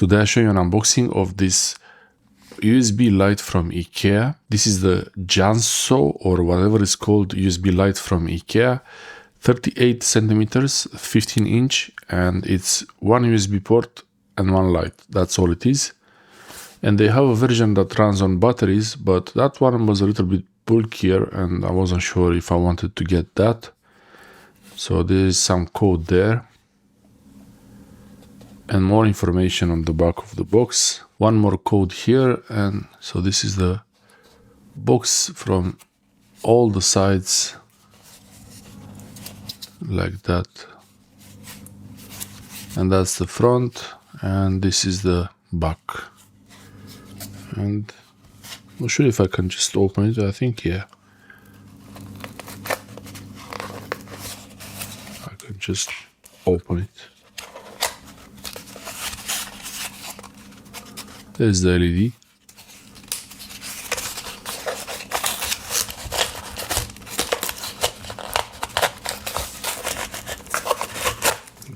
Today I show you an unboxing of this USB light from IKEA. This is the Jansjo or whatever it's called USB light from IKEA. 38 centimeters, 15 inch, and it's one USB port and one light. That's all it is. And they have a version that runs on batteries, but that one was a little bit bulkier and I wasn't sure if I wanted to get that. So there is some code there and more information on the back of the box. One more code here, and so this is the box from all the sides like that, and that's the front, and this is the back. And I'm not sure if I can just open it. I think yeah, I can just open it. There's the LED.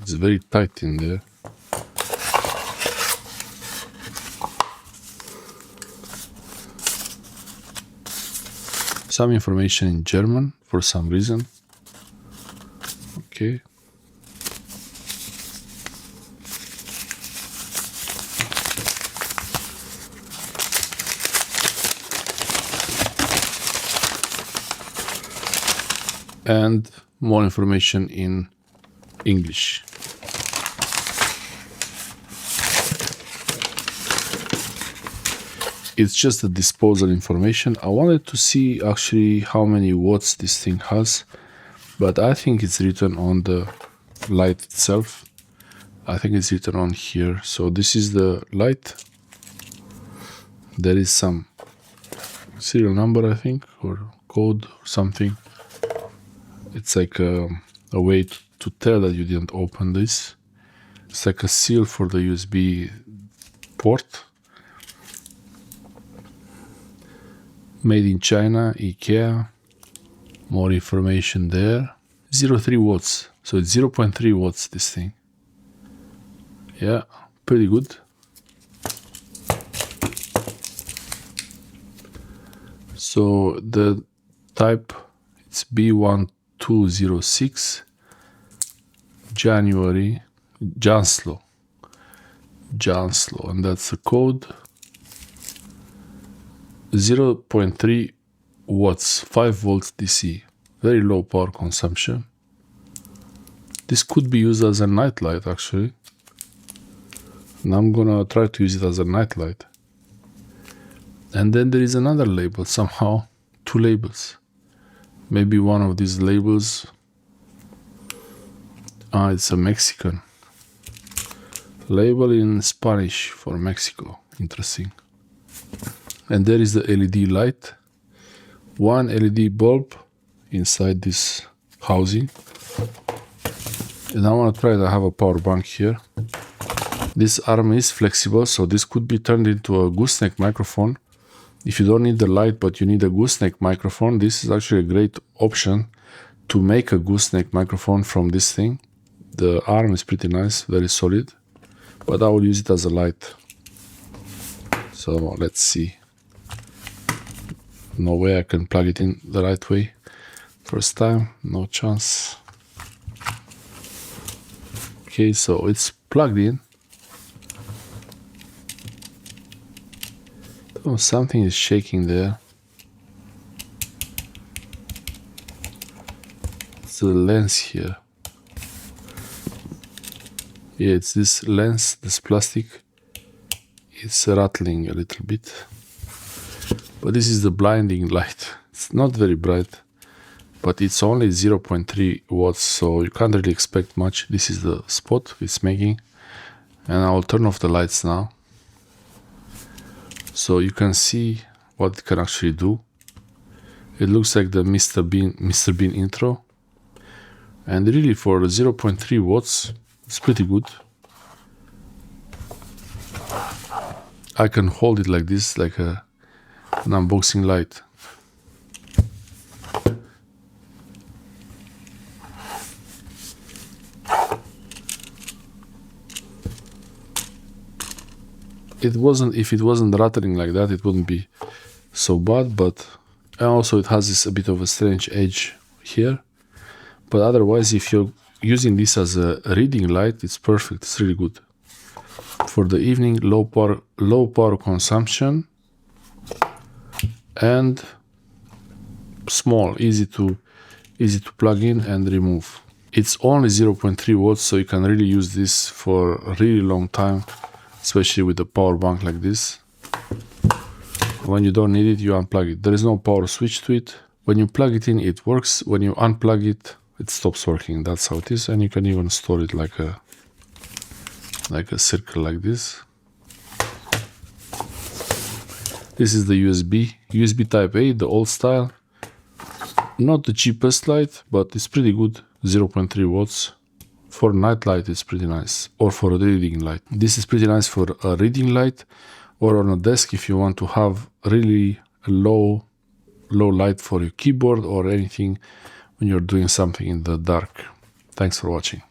It's very tight in there. Some information in German for some reason. Okay. And more information in English. It's just the disposal information. I wanted to see actually how many watts this thing has, but I think it's written on the light itself. I think it's written on here. So this is the light. There is some serial number, I think, or code or something. It's like a way to tell that you didn't open this. It's like a seal for the USB port. Made in China, IKEA. More information there. 0.3 watts. So it's 0.3 watts, this thing. Yeah, pretty good. So the type, it's B1206 January Jansjo, and that's the code. 0.3 watts, 5 volts DC, very low power consumption. This could be used as a night light actually, and I'm gonna try to use it as a night light. And then there is another label, somehow 2 labels. Maybe one of these labels, it's a Mexican label in Spanish for Mexico. Interesting. And there is the LED light. One LED bulb inside this housing. And I want to try to have a power bank here. This arm is flexible, so this could be turned into a gooseneck microphone. If you don't need the light but you need a gooseneck microphone, this is actually a great option to make a gooseneck microphone from this thing. The arm is pretty nice, very solid, but I will use it as a light. So let's see. No way I can plug it in the right way. First time, no chance. Okay, so it's plugged in. Oh, something is shaking there. It's the lens here. Yeah, it's this lens, this plastic. It's rattling a little bit. But this is the blinding light. It's not very bright, but it's only 0.3 watts, so you can't really expect much. This is the spot it's making. And I will turn off the lights now, so you can see what it can actually do. It looks like the Mr. Bean intro. And really for 0.3 watts, it's pretty good. I can hold it like this, like an unboxing light. It wasn't, if it wasn't rattling like that, it wouldn't be so bad, but and also it has this a bit of a strange edge here. But otherwise, if you're using this as a reading light, it's perfect. It's really good for the evening. Low power consumption, and small, easy to plug in and remove. It's only 0.3 watts, so you can really use this for a really long time, especially with a power bank like this. When you don't need it, you unplug it. There is no power switch to it. When you plug it in, it works. When you unplug it, it stops working. That's how it is. And you can even store it like a circle like this. This is the USB Type A, the old style. Not the cheapest light, but it's pretty good. 0.3 watts. For night light, it's pretty nice. Or for a reading light. This is pretty nice for a reading light, or on a desk if you want to have really low light for your keyboard or anything when you're doing something in the dark. Thanks for watching.